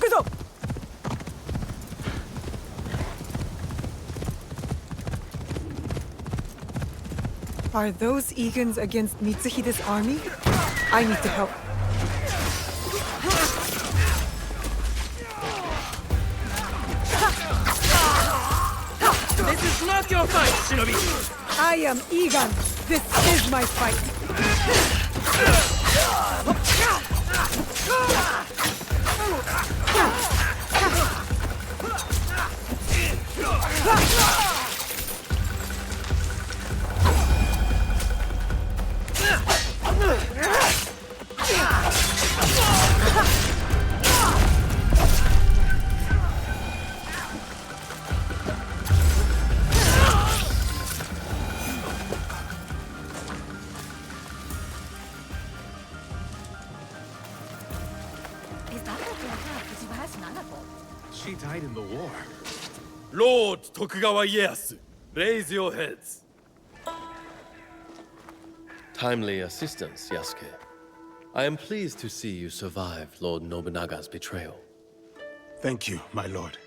ぞ! Are those Egans against Mitsuhide's army? I need to help. This is not your fight, Shinobi! I am Egan. This is my fight. She died in the war. Lord Tokugawa Ieyasu, raise your heads. Timely assistance, Yasuke. I am pleased to see you survive Lord Nobunaga's betrayal. Thank you, my lord.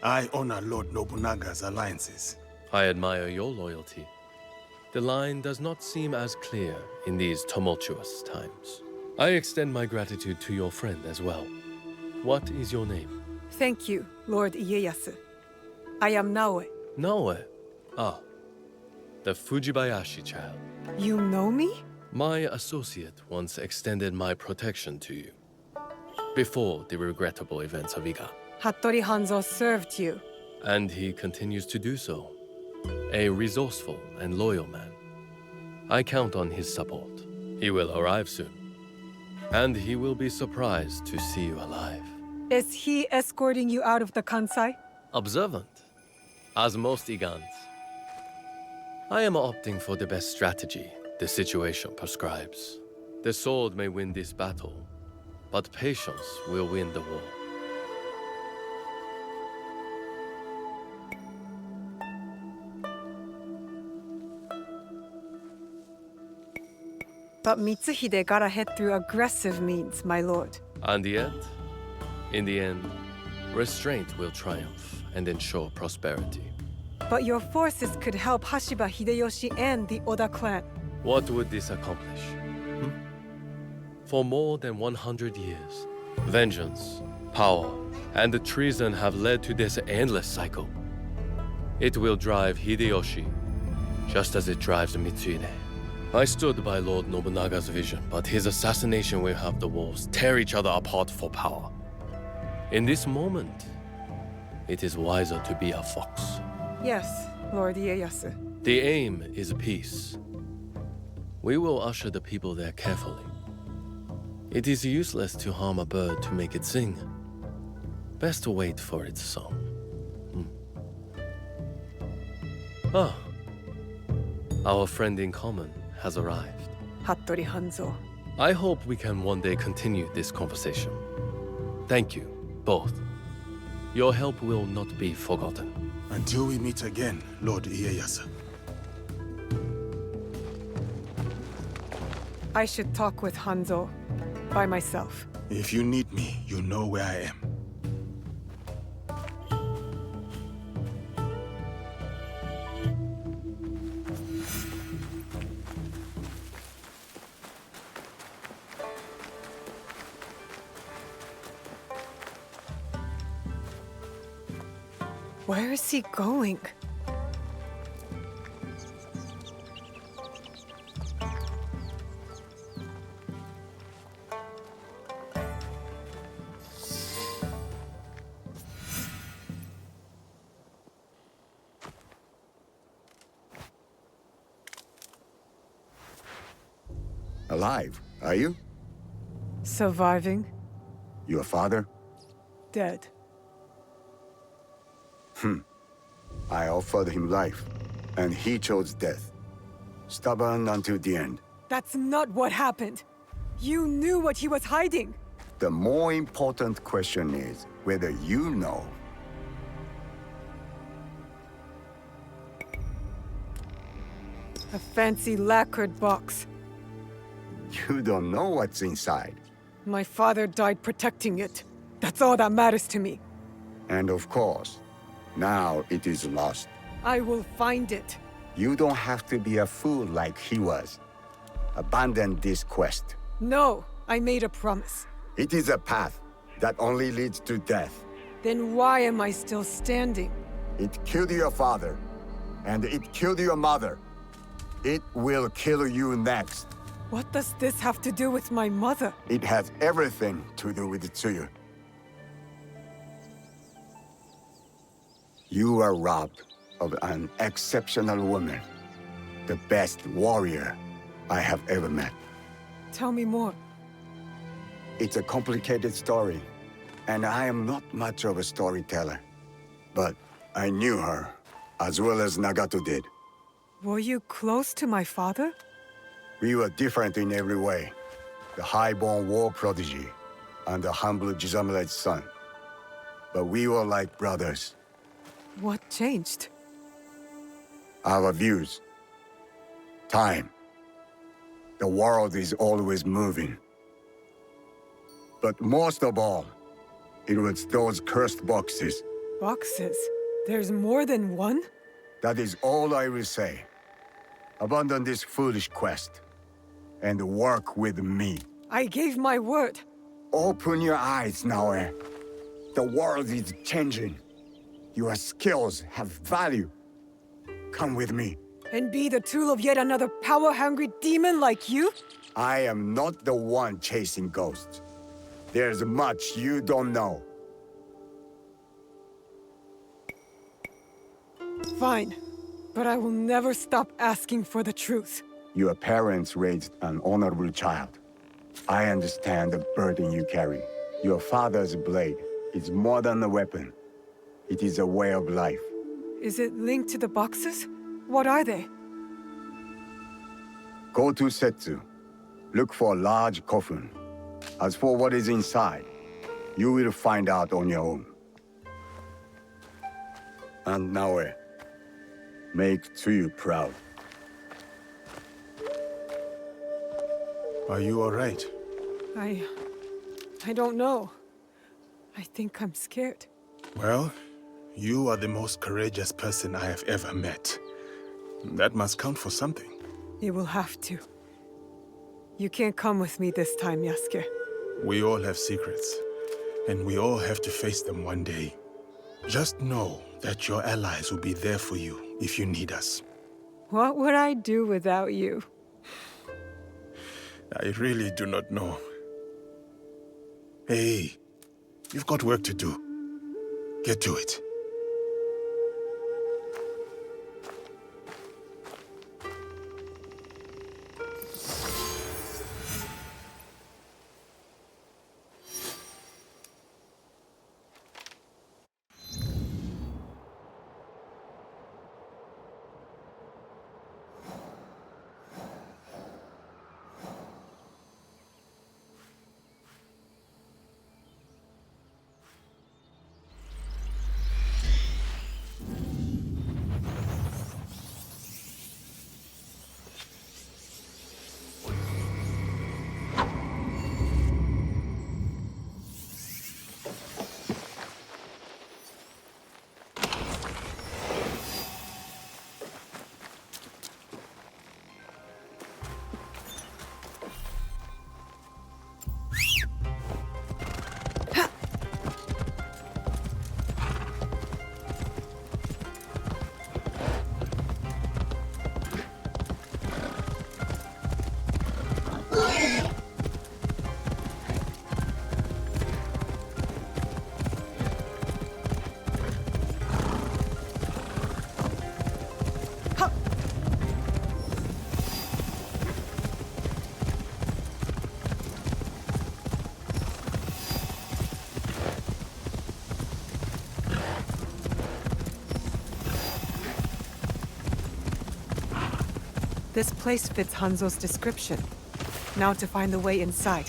I honor Lord Nobunaga's alliances. I admire your loyalty. The line does not seem as clear in these tumultuous times. I extend my gratitude to your friend as well. What is your name? Thank you, Lord Ieyasu. I am Naoe. Naoe. Ah, the Fujibayashi child. You know me? My associate once extended my protection to you. Before the regrettable events of Iga. Hattori Hanzo served you. And he continues to do so. A resourceful and loyal man. I count on his support. He will arrive soon. And he will be surprised to see you alive. Is he escorting you out of the Kansai? Observant, as most Igans. I am opting for the best strategy the situation prescribes. The sword may win this battle, but patience will win the war. But Mitsuhide got ahead through aggressive means, my lord. And yet, in the end, restraint will triumph and ensure prosperity. But your forces could help Hashiba Hideyoshi and the Oda clan. What would this accomplish? For more than 100 years, vengeance, power, and the treason have led to this endless cycle. It will drive Hideyoshi, just as it drives Mitsuhide. I stood by Lord Nobunaga's vision, but his assassination will have the wolves tear each other apart for power. In this moment, it is wiser to be a fox. Yes, Lord Ieyasu. The aim is peace. We will usher the people there carefully. It is useless to harm a bird to make it sing. Best to wait for its song. Ah, our friend in common has arrived. Hattori Hanzo. I hope we can one day continue this conversation. Thank you, both. Your help will not be forgotten. Until we meet again, Lord Ieyasu. I should talk with Hanzo by myself. If you need me, you know where I am. Where is he going? Alive, are you? Surviving? Your father? Dead. I offered him life, and he chose death. Stubborn until the end. That's not what happened. You knew what he was hiding. The more important question is whether you know. A fancy lacquered box. You don't know what's inside. My father died protecting it. That's all that matters to me. And of course, now it is lost. I will find it. You don't have to be a fool like he was. Abandon this quest. No, I made a promise. It is a path that only leads to death. Then why am I still standing? It killed your father, and it killed your mother. It will kill you next. What does this have to do with my mother? It has everything to do with Tsuyu. You are robbed of an exceptional woman. The best warrior I have ever met. Tell me more. It's a complicated story, and I am not much of a storyteller. But I knew her, as well as Nagato did. Were you close to my father? We were different in every way. The high-born war prodigy, and the humble Jizamurai son. But we were like brothers. What changed? Our views. Time. The world is always moving. But most of all, it was those cursed boxes. Boxes? There's more than one? That is all I will say. Abandon this foolish quest, and work with me. I gave my word. Open your eyes, Naoэ. The world is changing. Your skills have value. Come with me. And be the tool of yet another power-hungry demon like you? I am not the one chasing ghosts. There's much you don't know. Fine. But I will never stop asking for the truth. Your parents raised an honorable child. I understand the burden you carry. Your father's blade is more than a weapon. It is a way of life. Is it linked to the boxes? What are they? Go to Setsu. Look for a large coffin. As for what is inside, you will find out on your own. And Naoэ, make Tsuyu proud. Are you all right? I don't know. I think I'm scared. Well, you are the most courageous person I have ever met. That must count for something. You will have to. You can't come with me this time, Yasuke. We all have secrets, and we all have to face them one day. Just know that your allies will be there for you if you need us. What would I do without you? I really do not know. Hey, you've got work to do. Get to it. This place fits Hanzo's description. Now to find the way inside.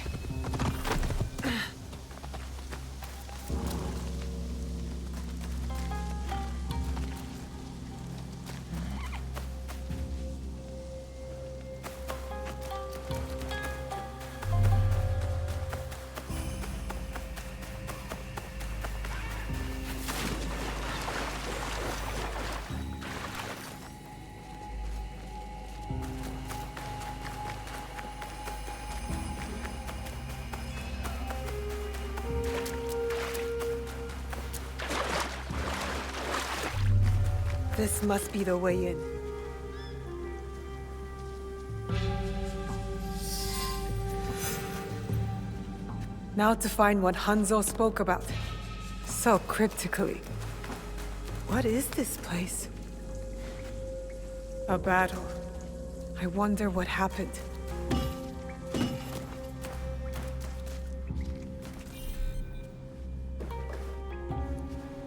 This must be the way in. Now to find what Hanzo spoke about. So cryptically. What is this place? A battle. I wonder what happened.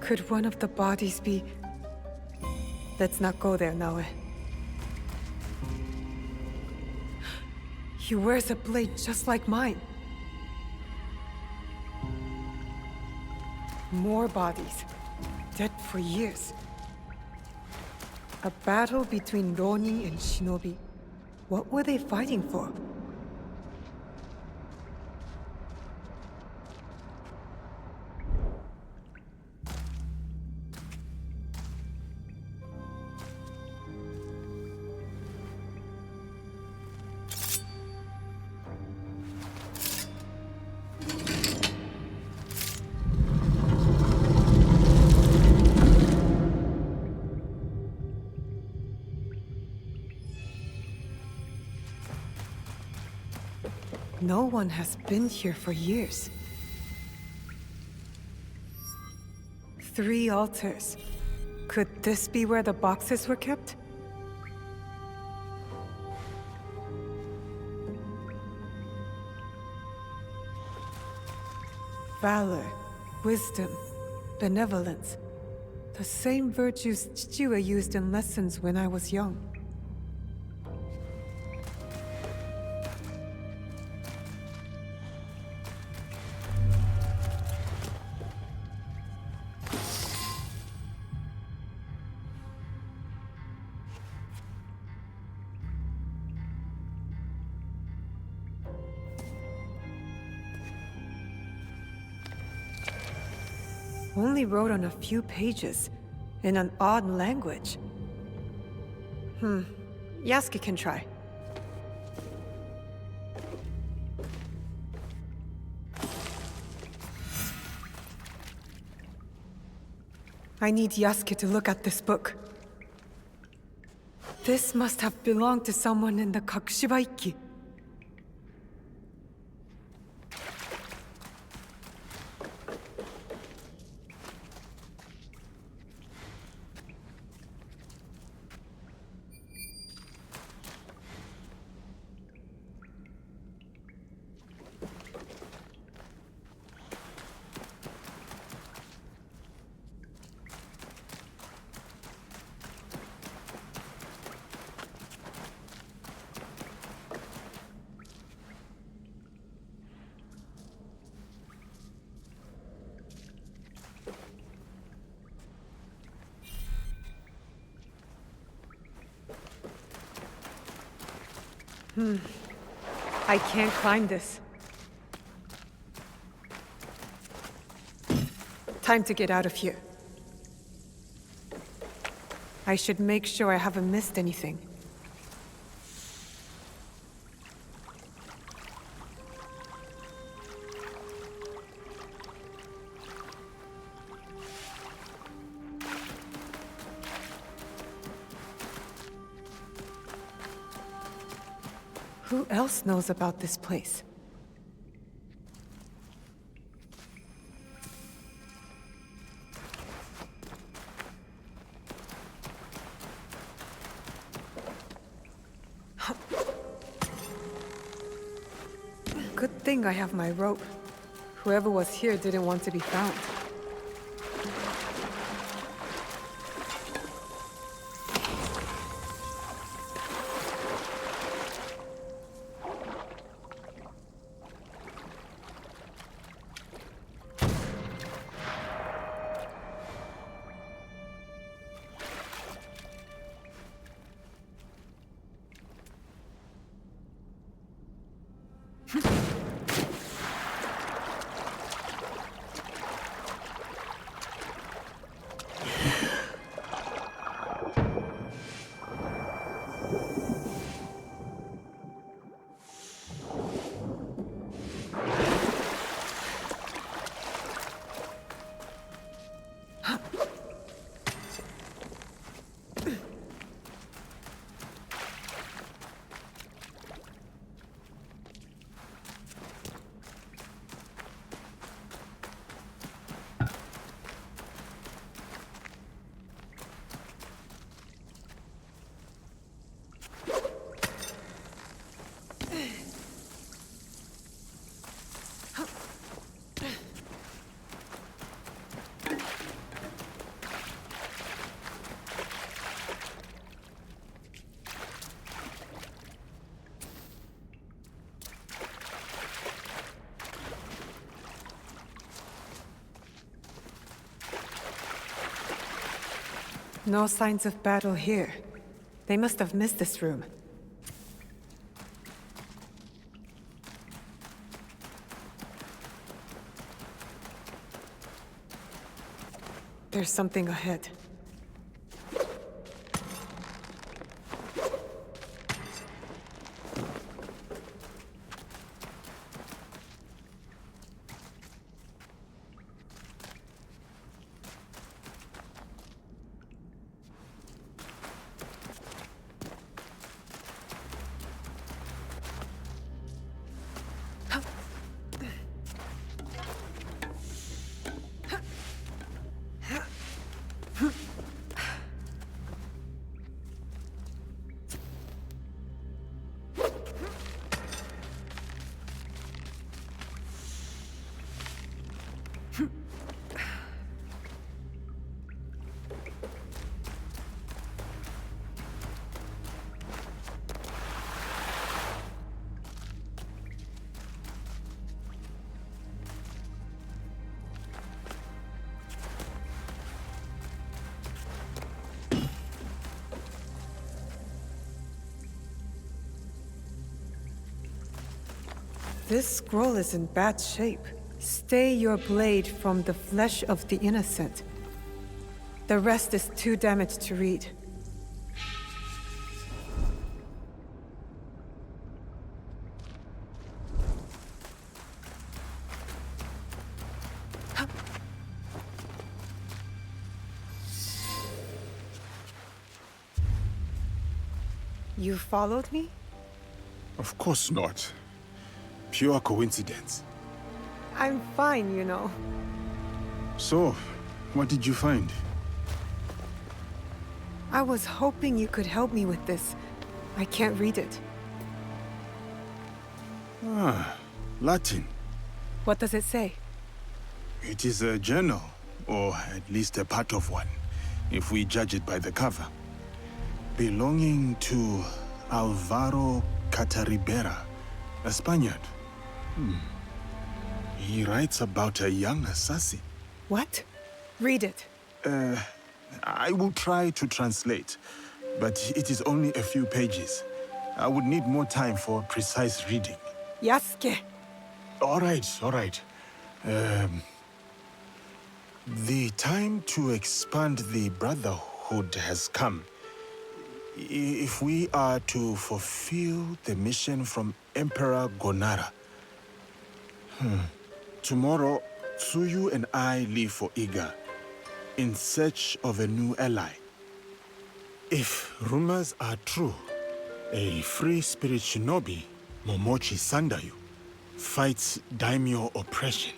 Could one of the bodies be... Let's not go there, Naoe. He wears a blade just like mine. More bodies. Dead for years. A battle between Ronin and Shinobi. What were they fighting for? No one has been here for years. 3 altars. Could this be where the boxes were kept? Valor, wisdom, benevolence. The same virtues Chichiwa used in lessons when I was young. Only wrote on a few pages, in an odd language. Yasuke can try. I need Yasuke to look at this book. This must have belonged to someone in the Kakushibaiki. I can't climb this. Time to get out of here. I should make sure I haven't missed anything. Who else knows about this place? Good thing I have my rope. Whoever was here didn't want to be found. No signs of battle here. They must have missed this room. There's something ahead. This scroll is in bad shape. Stay your blade from the flesh of the innocent. The rest is too damaged to read. You followed me? Of course not. Pure coincidence. I'm fine, you know. So, what did you find? I was hoping you could help me with this. I can't read it. Ah, Latin. What does it say? It is a journal, or at least a part of one, if we judge it by the cover. Belonging to Alvaro Cataribera, a Spaniard. He writes about a young assassin. What? Read it. I will try to translate, but it is only a few pages. I would need more time for precise reading. Yasuke. All right. The time to expand the Brotherhood has come. If we are to fulfill the mission from Emperor Gonara. Tomorrow, Tsuyu and I leave for Iga, in search of a new ally. If rumors are true, a free spirit shinobi, Momochi Sandayu, fights daimyo oppression.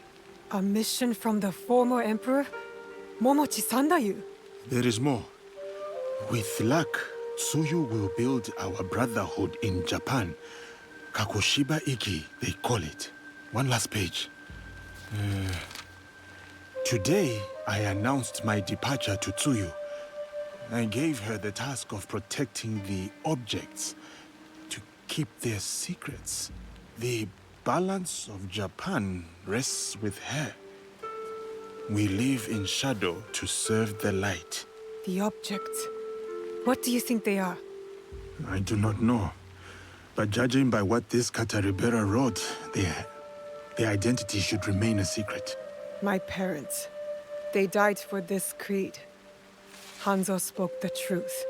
A mission from the former emperor? Momochi Sandayu? There is more. With luck, Tsuyu will build our brotherhood in Japan. Kakushiba Iki, they call it. One last page. Today, I announced my departure to Tsuyu. I gave her the task of protecting the objects, to keep their secrets. The balance of Japan rests with her. We live in shadow to serve the light. The objects. What do you think they are? I do not know. But judging by what this Cataribera wrote, their identity should remain a secret. My parents. They died for this creed. Hanzo spoke the truth.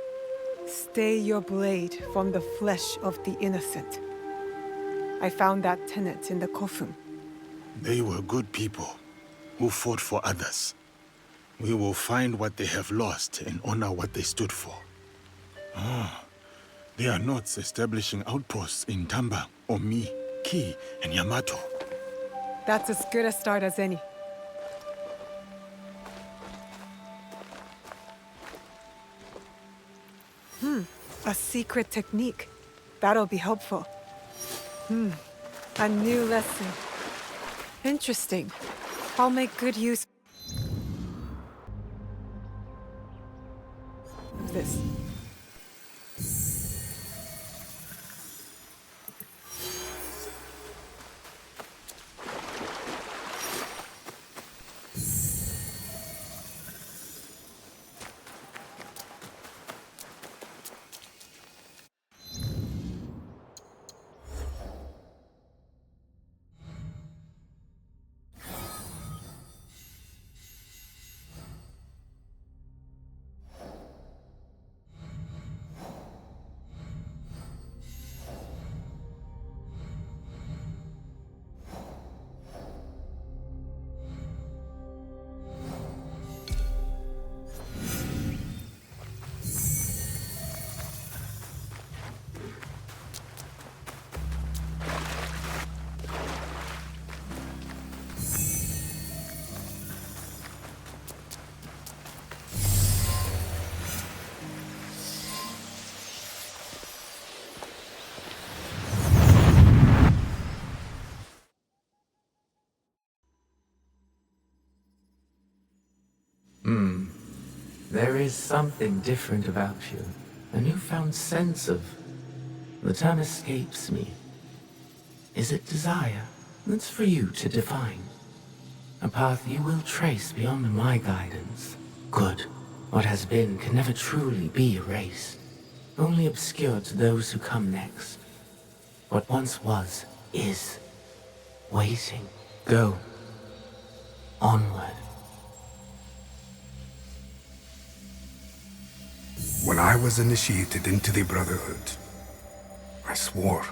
Stay your blade from the flesh of the innocent. I found that tenet in the coffin. They were good people who fought for others. We will find what they have lost and honor what they stood for. They are not establishing outposts in Tamba, Omi, Ki, and Yamato. That's as good a start as any. A secret technique. That'll be helpful. A new lesson. Interesting. I'll make good use of this. There is something different about you. A newfound sense of... The term escapes me. Is it desire? That's for you to define. A path you will trace beyond my guidance. Good. What has been can never truly be erased. Only obscured to those who come next. What once was, is. Waiting. Go. Onward. When I was initiated into the Brotherhood, I swore,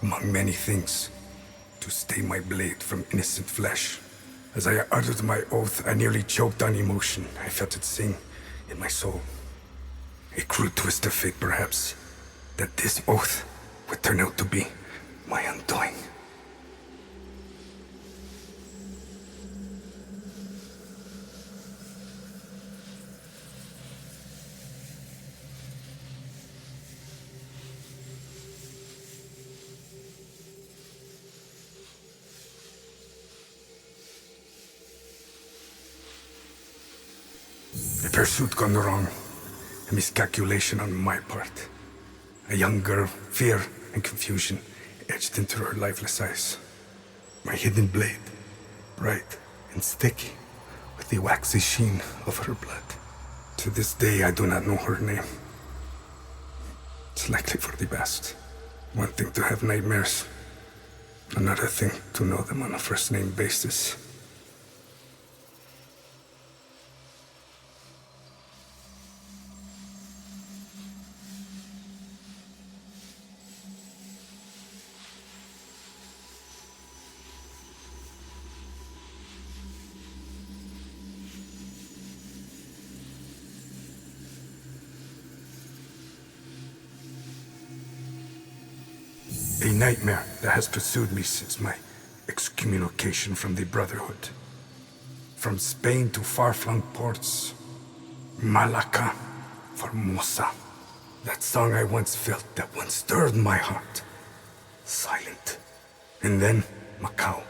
among many things, to stay my blade from innocent flesh. As I uttered my oath, I nearly choked on emotion. I felt it sing in my soul. A cruel twist of fate, perhaps, that this oath would turn out to be my undoing. A pursuit gone wrong. A miscalculation on my part. A young girl, fear and confusion etched into her lifeless eyes. My hidden blade, bright and sticky, with the waxy sheen of her blood. To this day, I do not know her name. It's likely for the best. One thing to have nightmares, another thing to know them on a first-name basis. A nightmare that has pursued me since my excommunication from the Brotherhood. From Spain to far-flung ports, Malacca, Formosa. That song I once felt, that once stirred my heart. Silent. And then Macau,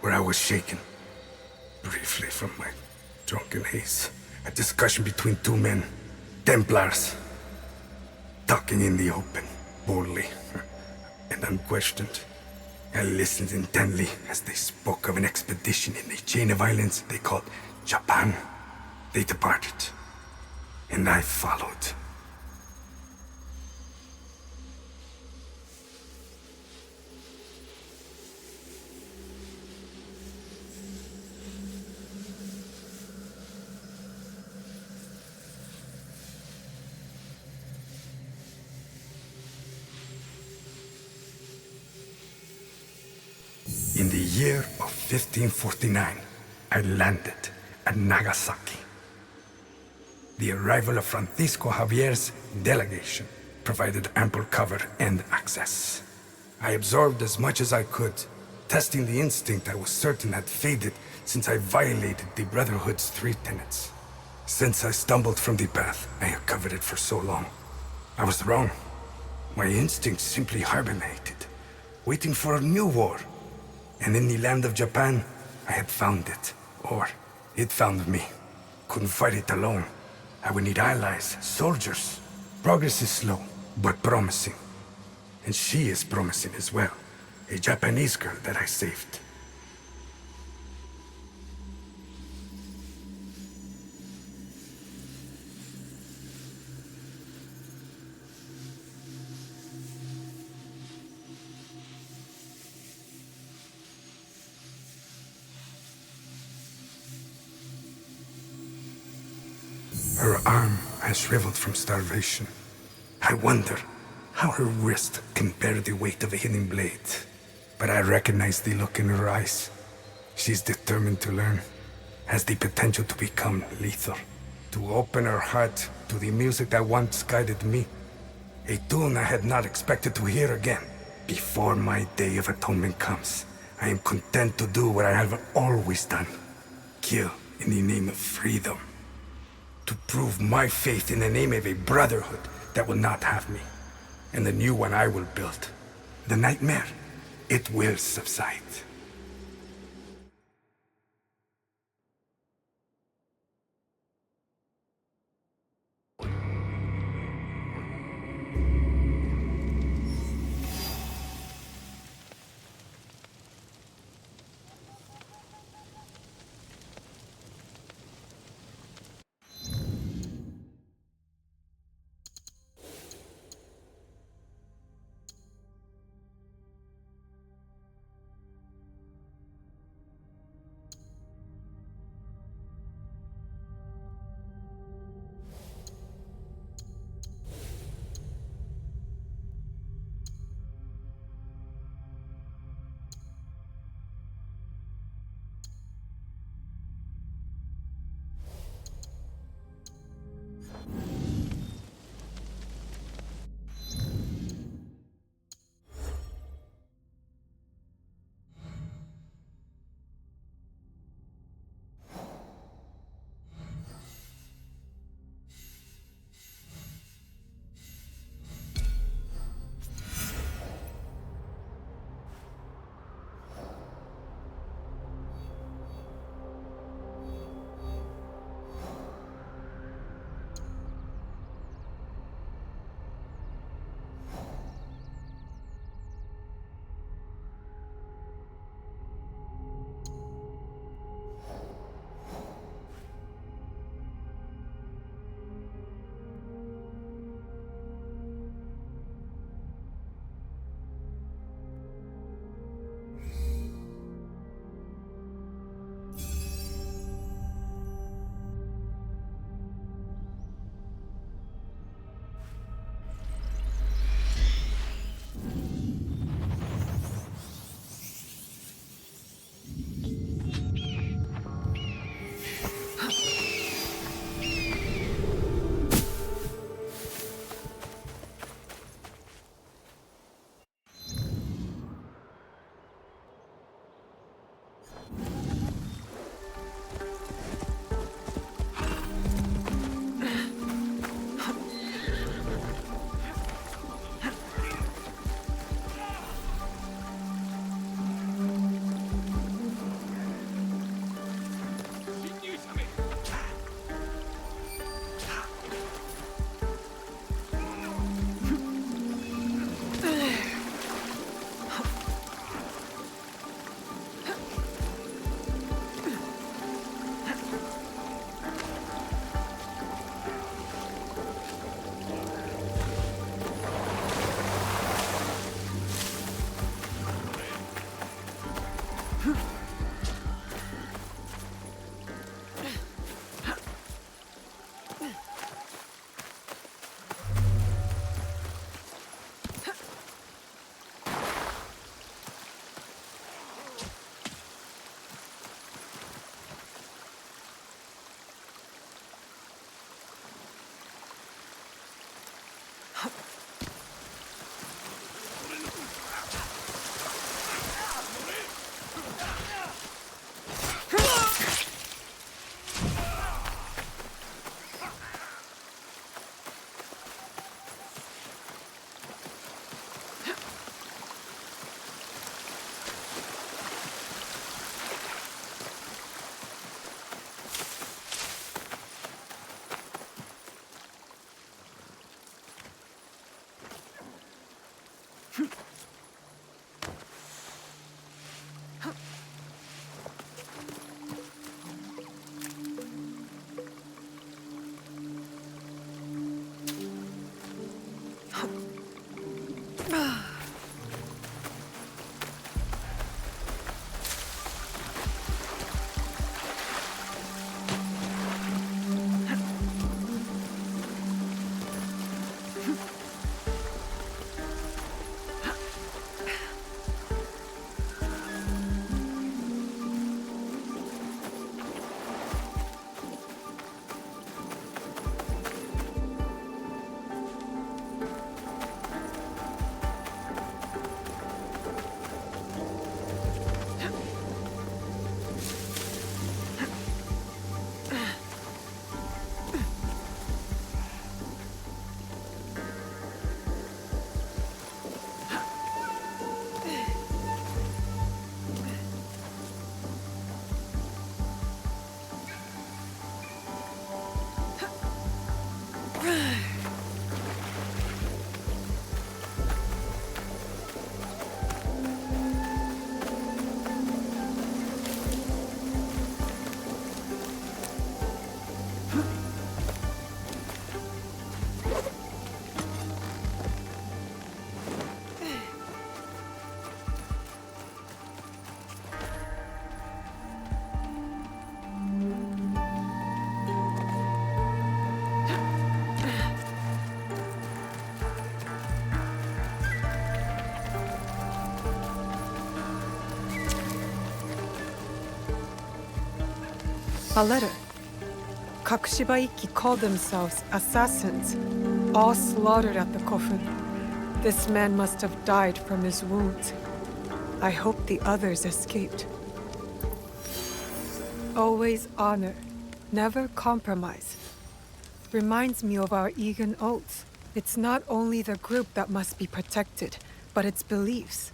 where I was shaken. Briefly from my drunken haze. A discussion between two men, Templars. Talking in the open, boldly. And unquestioned. I listened intently as they spoke of an expedition in a chain of islands they called Japan. They departed, and I followed. In the year of 1549, I landed at Nagasaki. The arrival of Francisco Javier's delegation provided ample cover and access. I absorbed as much as I could, testing the instinct I was certain had faded since I violated the Brotherhood's 3 tenets. Since I stumbled from the path, I had covered it for so long. I was wrong. My instincts simply hibernated, waiting for a new war. And in the land of Japan, I had found it. Or, it found me. Couldn't fight it alone. I would need allies, soldiers. Progress is slow, but promising. And she is promising as well. A Japanese girl that I saved. Her arm has shriveled from starvation. I wonder how her wrist can bear the weight of a hidden blade. But I recognize the look in her eyes. She's determined to learn, has the potential to become lethal. To open her heart to the music that once guided me. A tune I had not expected to hear again. Before my day of atonement comes, I am content to do what I have always done. Kill in the name of freedom. To prove my faith in the name of a brotherhood that will not have me. And the new one I will build. The nightmare, it will subside. A letter. Kakushibaiki called themselves assassins, all slaughtered at the coffin. This man must have died from his wounds. I hope the others escaped. Always honor, never compromise. Reminds me of our Egan oaths. It's not only the group that must be protected, but its beliefs.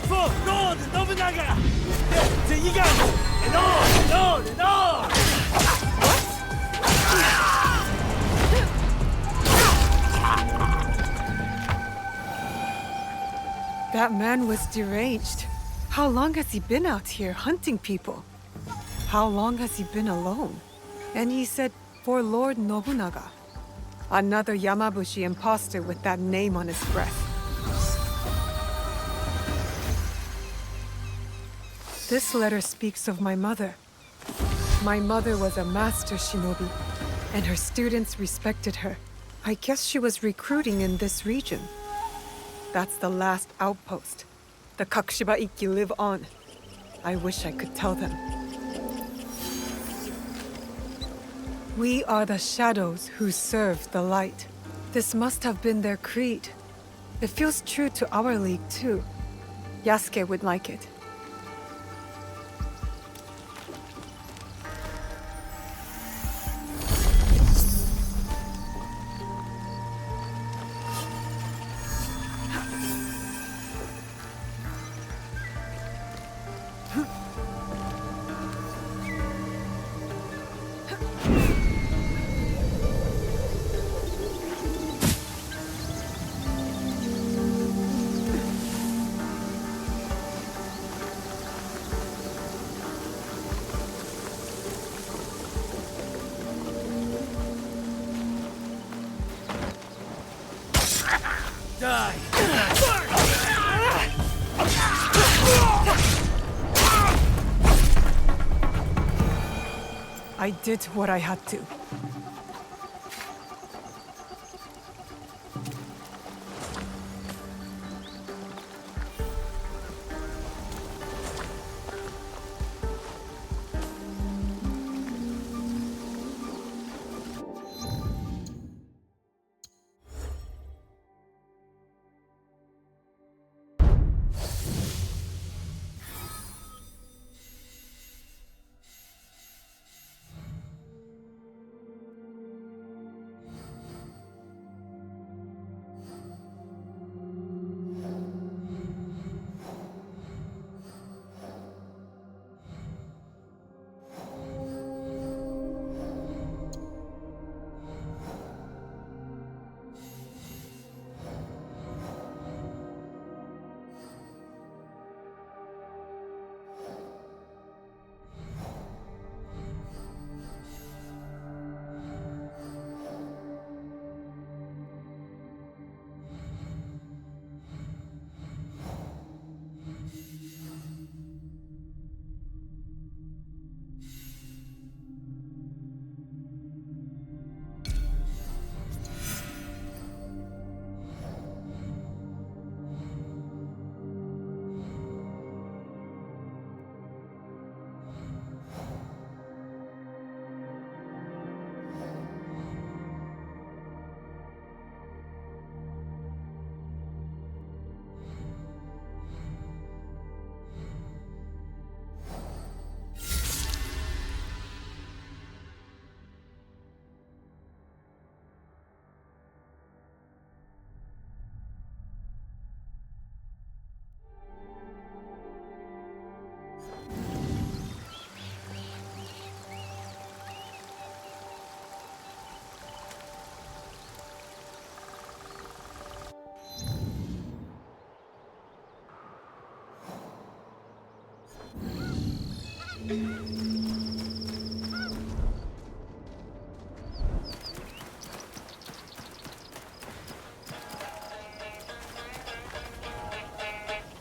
For Lord Nobunaga! The Yigan! And on! That man was deranged. How long has he been out here hunting people? How long has he been alone? And he said, for Lord Nobunaga. Another Yamabushi imposter with that name on his breath. This letter speaks of my mother. My mother was a master shinobi, and her students respected her. I guess she was recruiting in this region. That's the last outpost. The Kakushiba Ikki live on. I wish I could tell them. We are the shadows who serve the light. This must have been their creed. It feels true to our league, too. Yasuke would like it. I did what I had to.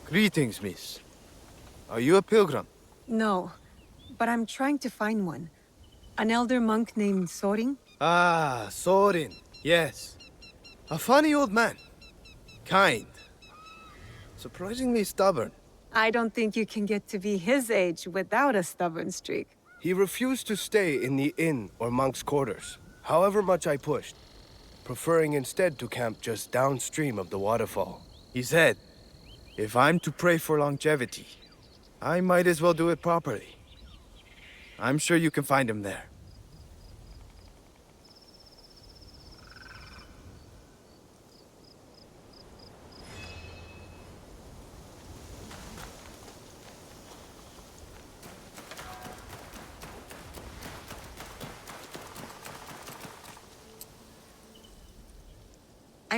Greetings, miss. Are you a pilgrim? No, but I'm trying to find one. An elder monk named Sorin? Ah, Sorin. Yes. A funny old man. Kind. Surprisingly stubborn. I don't think you can get to be his age without a stubborn streak. He refused to stay in the inn or monk's quarters, however much I pushed, preferring instead to camp just downstream of the waterfall. He said, if I'm to pray for longevity, I might as well do it properly. I'm sure you can find him there.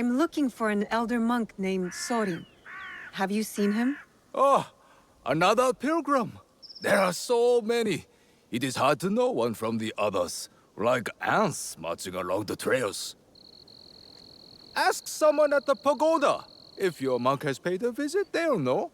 I'm looking for an elder monk named Sorin. Have you seen him? Oh, another pilgrim. There are so many. It is hard to know one from the others, like ants marching along the trails. Ask someone at the pagoda. If your monk has paid a visit, they'll know.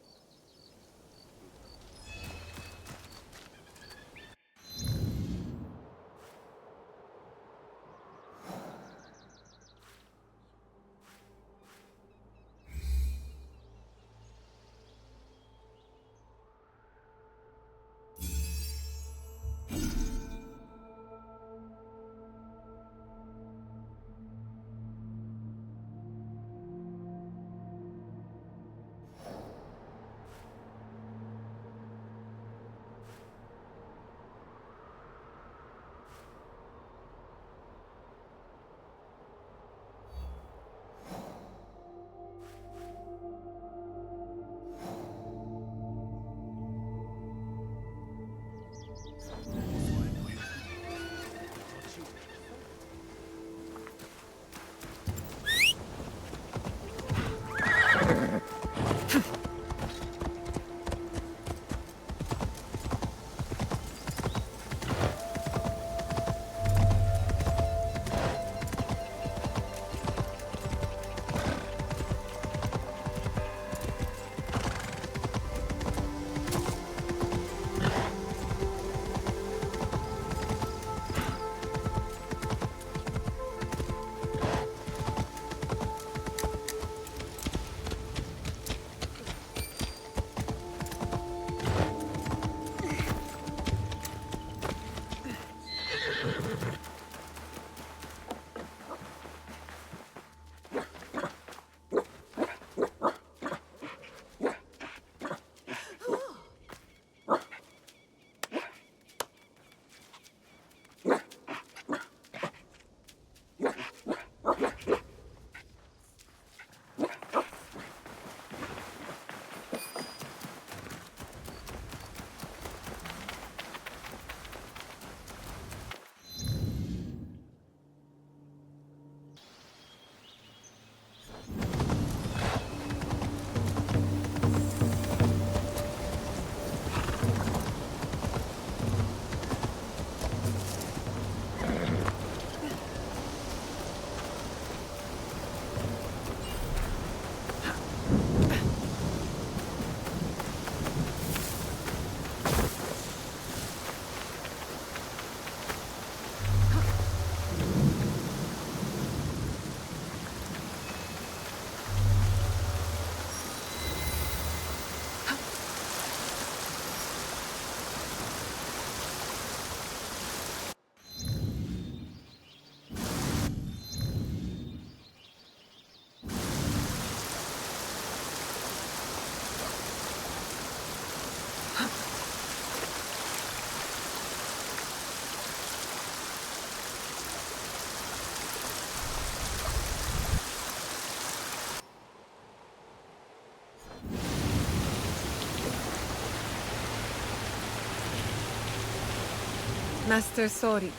Master Sori.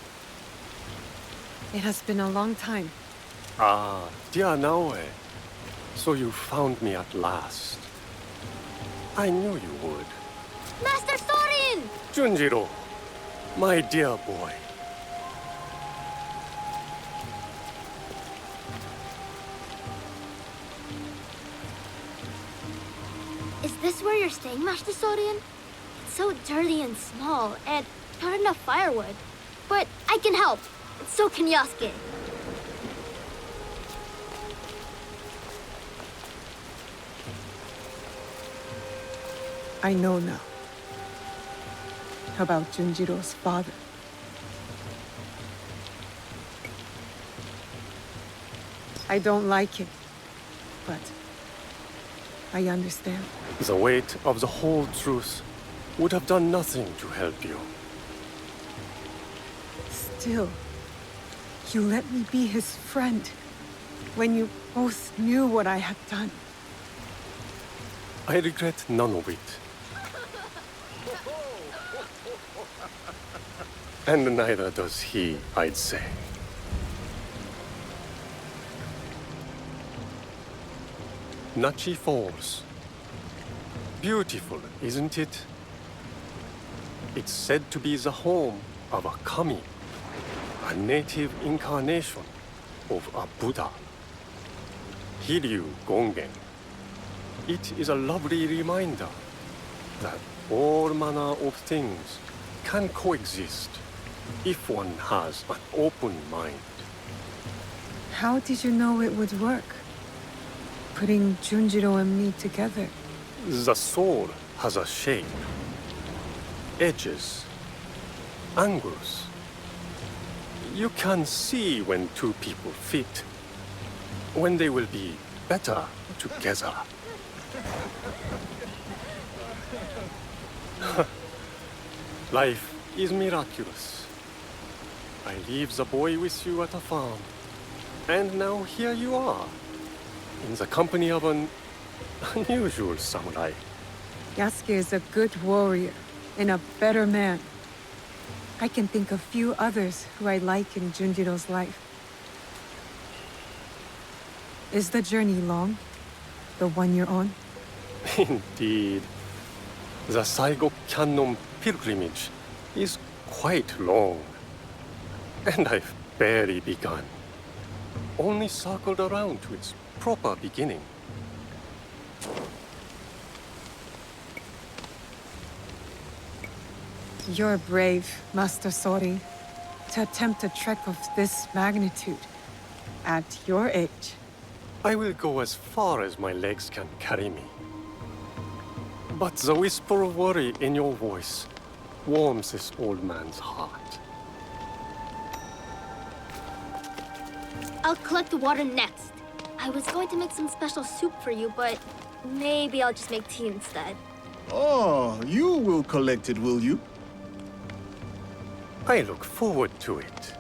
It has been a long time. Ah, dear Naoe. So you found me at last. I knew you would. Master Sorin! Junjiro, my dear boy. Is this where you're staying, Master Sorin? It's so dirty and small, and not enough firewood. But I can help. So can Yasuke. I know now about Junjiro's father. I don't like it, but I understand. The weight of the whole truth would have done nothing to help you. Still, you let me be his friend when you both knew what I had done. I regret none of it. And neither does he, I'd say. Nachi Falls. Beautiful, isn't it? It's said to be the home of a kami, a native incarnation of a Buddha. Hiryu Gongen. It is a lovely reminder that all manner of things can coexist if one has an open mind. How did you know it would work? Putting Junjiro and me together. The soul has a shape, edges, angles. You can see when two people fit, when they will be better together. Life is miraculous. I leave the boy with you at a farm, and now here you are, in the company of an unusual samurai. Yasuke is a good warrior and a better man. I can think of few others who I like in Junjiro's life. Is the journey long? The one you're on? Indeed. The Saigo Cannon pilgrimage is quite long. And I've barely begun. Only circled around to its proper beginning. You're brave, Master Sori, to attempt a trek of this magnitude at your age. I will go as far as my legs can carry me. But the whisper of worry in your voice warms this old man's heart. I'll collect the water next. I was going to make some special soup for you, but maybe I'll just make tea instead. Oh, you will collect it, will you? I look forward to it.